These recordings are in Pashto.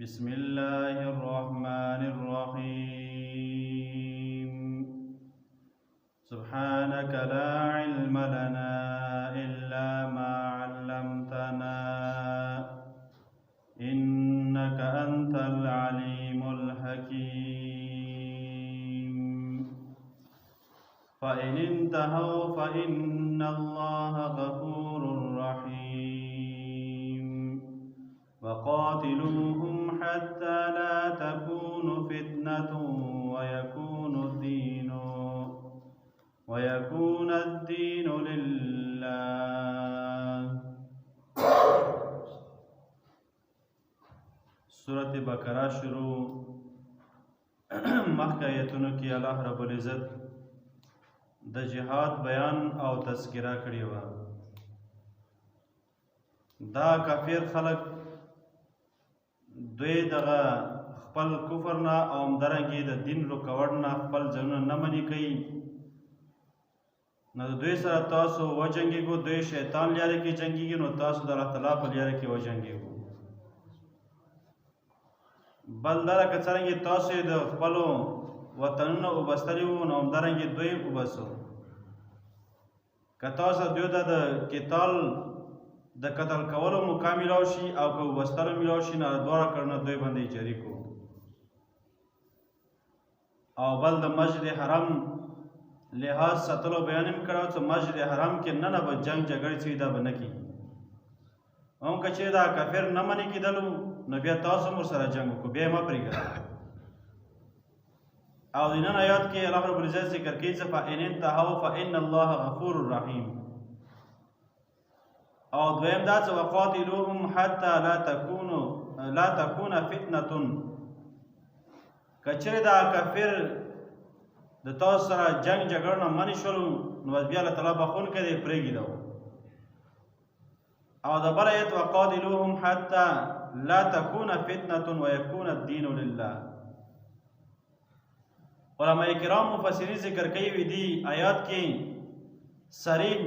بسم الله الرحمن الرحيم سبحانك لا علم لنا إلا ما علمتنا إنك أنت العليم الحكيم فإن انتهوا فإن الله غفور رحيم وقاتلوهم حتى لا تكون فتنة ويكون الدين لله. سورة بقرہ شروع مخکې آیتونو کې الله رب العزت د جهاد بیان او تذکره کړې وه. دا کافر خلک دوی دغه خپل کفر نه او همدارنګې د دین رکوټ نه خپل ځانونه نه منې کوي، نو د دوی سره تاسو وجنګېږو. دوی شیطان لاره کې جنګېږي، نو تاسو د الله تعالی په لاره کې وجنګېږو. بل دا لکه څرنګې تاسو د خپلو وطنونه وبستلي وو، نو همدارنګې دوی وبسو. که تاسو دوی ته د قتال د قتل کولو موقع میلاو شي او که وبستلو میلاو شي، نو دواړه کړنه دوی باندې جاري کړو. او بل د مسجد حرام لحاظ ساتلو بیان هم کړی چې مسجد حرام کې نه به جنګ جګړې څه دا به نه کېږي. هم که چېرې دا کافر نه منې کېدلو، نو بیا تاسو هم ورسره جنګ وکړو، بیا یې مه پرېږدئ. او د نن آیات کې الله رب العزت ذکر کوي چې فإن انتهوا فإن الله غفور رحیم. او دویم دا چې وقاتلوهم حتی لا تکون فتنة. که چېرې دا کافر د تاسو سره جنګ جګړه نه منې شولو، نو بیا الله تعالی بخښونکی دی، پرېږدئ. او د بل آیت وقاتلوهم حتی لا تکون فتنة ويكون الدین لله. علماء کرام مفسرین ذکر کوي وي دي آیات کې صریح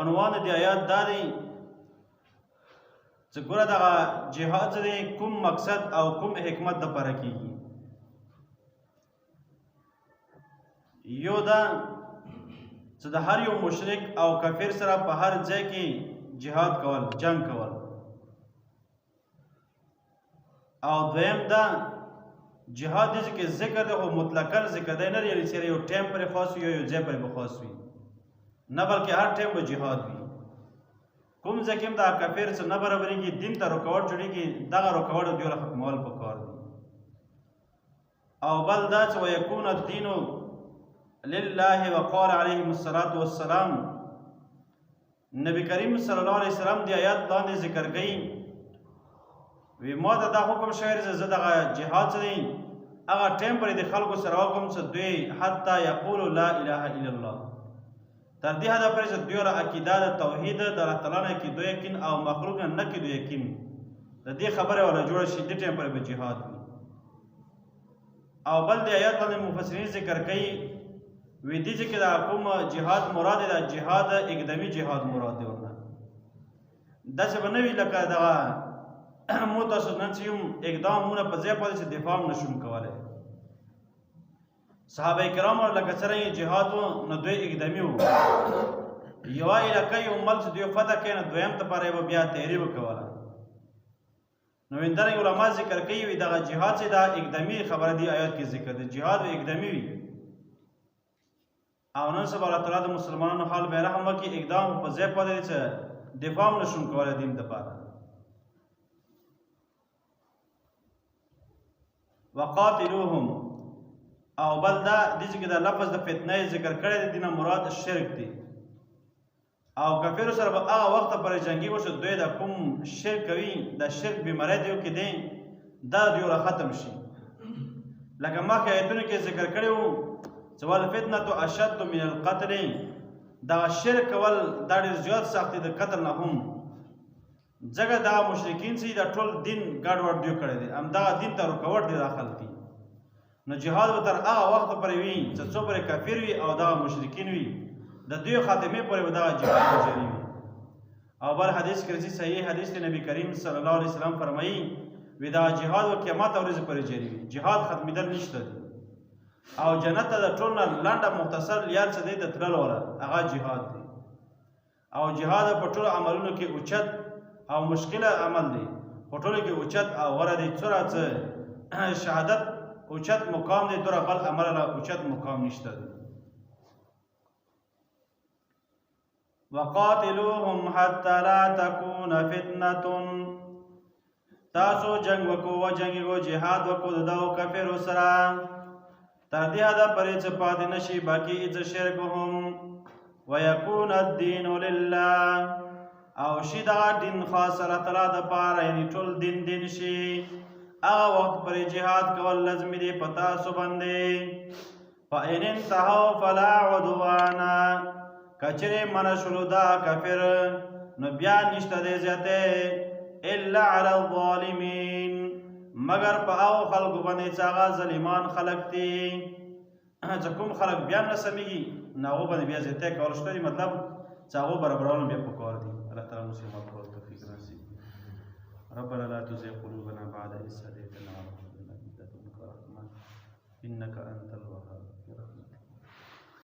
عنوان دی آیات دا دی چې ګوره دغه جهاد دی کوم مقصد او کوم حکمت دپاره کېږي. یو دا چې د هر یو مشرک او کافر سره په هر ځای کې جهاد کول، جنگ کول. او دویم دا جهاد دی چې ذکر دی خو مطلقاً ذکر دی نه، یعنې چې یو ټایم پرې خاص وي یا یو ځای پرې به خاص وي، نه بلکې هر ټایم به جهاد وي. کوم ځای کې هم دا کافر څه نه برابرېږي، دین ته رکاوټ جوړېږي، دغه رکاوټ دوی له ختمول پکار دي. او بل دا چې ویکون الدین لله. وقال علیهم الصلاة والسلام، نبی کریم صلی الله علیه وسلم دی آیات لاندې ذکر کوي وی ما ته دا حکم شوی چې زه دغه جهاد څه دی هغه ټایم پرې د خلکو سره وکړم چې دوی حتی یقولو لا اله الا الله، تر دې حده پورې چې دوی له عقیده د توحید د الله تعالی نه عقیدو یقین او مخلوق نه نه کېدو یقین، د دې خبره ورله جوړه شي، دې ټایم پرې به جهاد وي. او بل د آیات باندې مفسرین ذکر کوي وی دې چې دا کوم جهاد مراد دی، دا جهاد اقدامي جهاد مراد دی. ورنه داسې به نه وي لکه دغه مو تاسو نن چې یوم اقدامونه په ځای پاتې چې دفاع هم نشم کولی. صحابه کرام لکه څرنګه جهاد و، نو دوی اقدامي وو. یوه علاقه یو ملک چې دوی فتح کوي، نو دویم دپاره یې به بیا تیاري وکوله. نو همدارنګه علما ذکر کوي وي دغه جهاد چې دا اقدامي خبره دی، آیات کې ذکر دی جهاد اقدامي وي. او نن سبا الله تعالی د مسلمانانو حال به رحم وکړي، اقدام په ځای پاتې دی چې دفاع هم نشم کولی دین دپاره. وقاتلوهم. او بل دا دې چې دا لفظ د فتنه ذکر کړی دی، دینه مراد شرک دی. او کافرو سره به هغه وخته پورې جنګېږو چې دوی د کوم شرک کوي، د شرک بیماری دیو کې دی، دا دیو را ختم شي. لکه مخکې آیتونو کې ذکر کړی وو چې والفتنة اشد من القتل. دا شرک کول دا ډېر زیات سخت دی د قتل نه هم، ځکه دا مشرکین چې دا ټول دین ګډوډ دیو کړی دی، همدغه دین ته رکاوټ دی داخل دي. نو جهاد به تر هغه وخته پورې وي چې څو پورې کافر وي او دغه مشرکین وي، د دوی خاتمې پورې به دغه جهاد جاري وي. او بل حدیث کې راځي، صحیح حدیث دی، نبی کریم صلی الله علیه وسلم فرمایي وی دا جهاد و قیامت ورځې پورې جاری وي جهاد ختمېدل نشته دي او جنت ته د ټول نه لنډه مختصر لار څه دی د تللو والا هغه جهاد دی او جهاد په ټولو عملونو کې اوچت او مشکله عمل دی په ټولو کې اوچت او غوره دی څومره څه شهادت اوچت مقام دی دومره بل عمل له اوچت مقام نشته دی وقاتلوهم حتى لا تكون فتنة تاسو جنگ وکو و جنگو جهاد وکو دو کفر سره تر دې حده پرې چې پاتې نشي باقي هېڅ شرک هم ویکون الدین لله او شي دغه دین خاص الله تعالی دپاره یعنې ټول دین شي هغه وخت پرې جهاد کول لازمي دی په تاسو باندې فإن انتهوا فلا عدوان کچرې منع شلو دا کافر نو بیا نشته دی زیاتی الا علی الظالمین مگر په هغو خلکو باندې چې هغه ظالمان خلک دي چې کوم خلک بیا نه سمیږي نو هغو باندې بیا زیاتی کول شته دي مطلب چې هغو برابرول بیا پکار دي الله تعالی مسلمان کول توفیق نصیب ربنا لا تزغ قلوبنا بعد إذ هديتنا وهب لنا من لدنك رحمة إنك أنت الوهاب